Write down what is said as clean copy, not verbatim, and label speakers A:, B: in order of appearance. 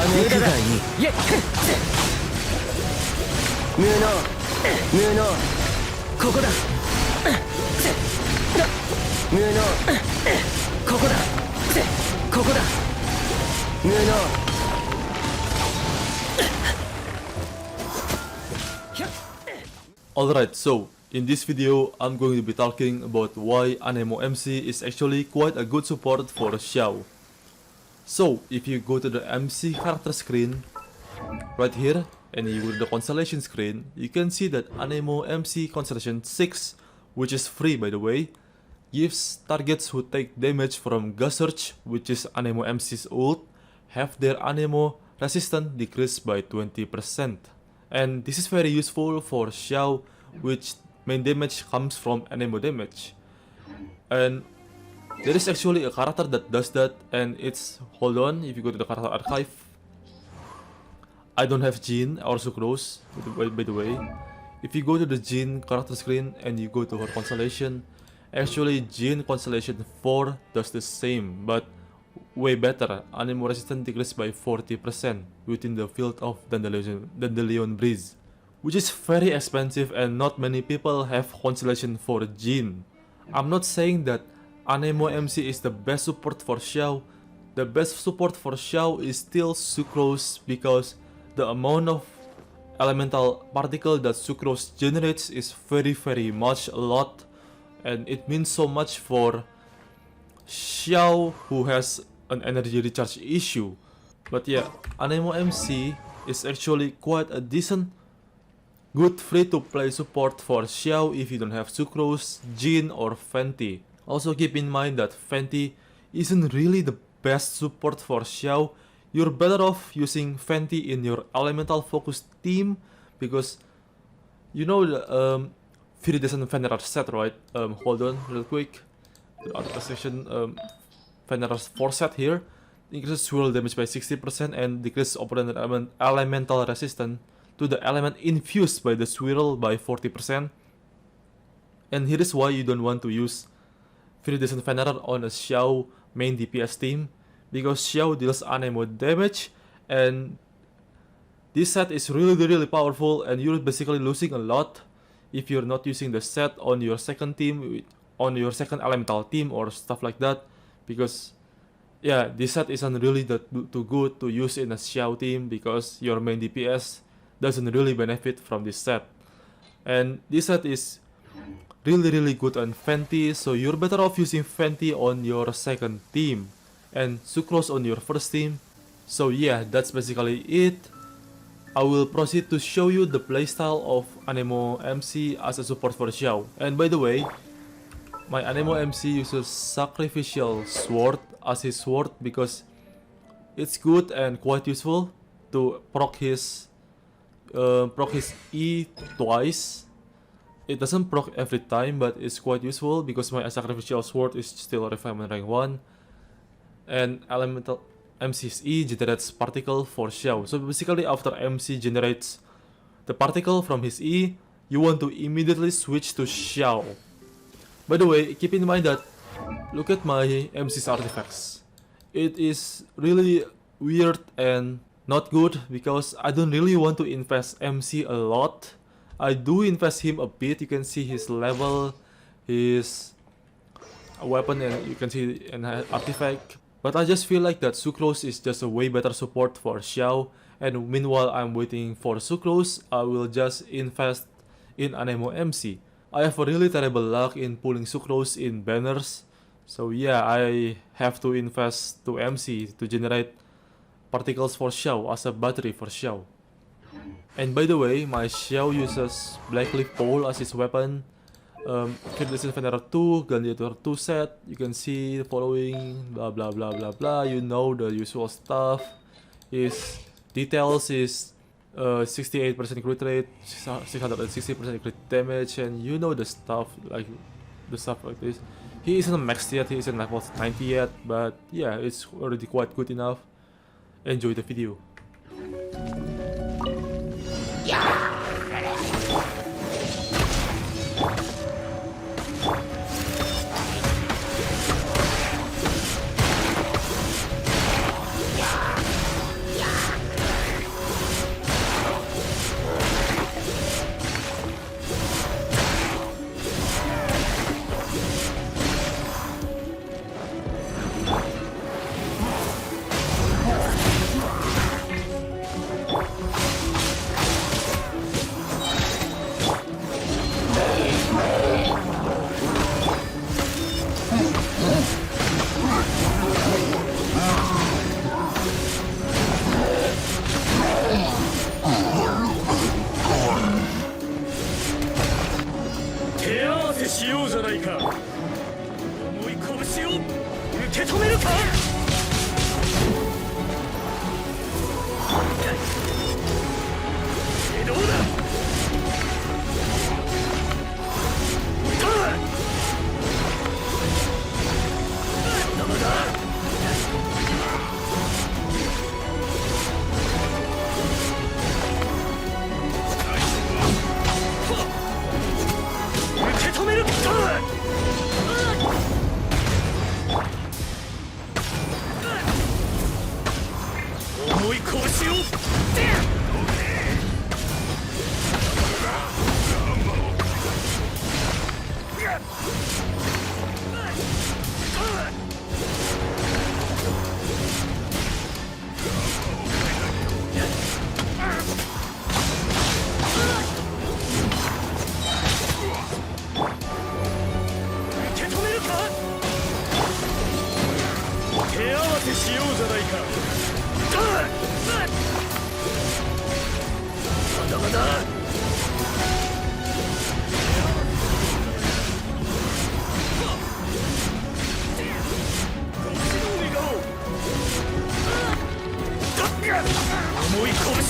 A: 無駄だ。いえ無能無能ここだ無能ここだここだ無能
B: Alright, so in this video I'm going to be talking about why Anemo MC is actually quite a good support for Xiao. So if you go to the MC character screen right here and you go to the Constellation screen, you can see that Anemo MC Constellation 6, which is free by the way, gives targets who take damage from Gas Surge, which is Anemo MC's ult, have their Anemo resistance decreased by 20%. And this is very useful for Xiao, which main damage comes from Anemo damage. And there is actually a character that does that, and it's, hold on, if you go to the character archive, I don't have Jin or Sucrose, by the way. If you go to the Jin character screen and you go to her Constellation, actually Jin Constellation 4 does the same, but way better. Anemo resistance decreased by 40% within the field of Dandelion Breeze, which is very expensive and not many people have Constellation for Jin. I'm not saying that Anemo MC is the best support for Xiao. The best support for Xiao is still Sucrose, because the amount of elemental particle that Sucrose generates is very much a lot, and it means so much for Xiao, who has an energy recharge issue. But yeah, Anemo MC is actually quite a decent, good free-to-play support for Xiao if you don't have Sucrose, Jin or Fenty. Also keep in mind that Fenty isn't really the best support for Xiao. You're better off using Fenty in your elemental focused team, because you know the Viridescent Venerar set, right? Hold on real quick. The other section, Venerar's 4 set here increases swirl damage by 60% and decreases opponent elemental resistance to the element infused by the swirl by 40%. And here is why you don't want to use Viridescent Venerar on a Xiao main DPS team, because Xiao deals Anemo damage, and this set is really powerful, and you're basically losing a lot if you're not using the set on your second team, on your second elemental team or stuff like that, because yeah, this set isn't really too good to use in a Xiao team, because your main DPS doesn't really benefit from this set. And this set is really good on Fenty, so you're better off using Fenty on your second team and Sucrose on your first team. So yeah, that's basically it. I will proceed to show you the playstyle of Anemo MC as a support for Xiao. And by the way, my Anemo MC uses Sacrificial Sword as his sword because it's good and quite useful to proc his E twice. It doesn't proc every time, but it's quite useful because my Sacrificial Sword is still refinement rank 1. And Elemental MC's E generates particle for Xiao. So basically after MC generates the particle from his E, you want to immediately switch to Xiao. By the way, keep in mind that, look at my MC's artifacts. It is really weird and not good because I don't really want to invest MC a lot. I do invest him a bit. You can see his level, his weapon, and you can see an artifact. But I just feel like that Sucrose is just a way better support for Xiao, and meanwhile I'm waiting for Sucrose, I will just invest in Anemo MC. I have a really terrible luck in pulling Sucrose in banners, so yeah, I have to invest to MC to generate particles for Xiao as a battery for Xiao. And by the way, my Xiao uses Blackleaf Pole as his weapon. Viridescent Venerar 2, Gladiator 2 set, you can see the following, blah, you know the usual stuff. His details is 68% crit rate, 660% crit damage, and you know the stuff like this. He isn't maxed yet, he isn't level 90 yet, but yeah, it's already quite good enough. Enjoy the video.
A: 移動だ。受け止める。重い拳を。受け止めるか。手合わせしようじゃないか。まだまだ。重い拳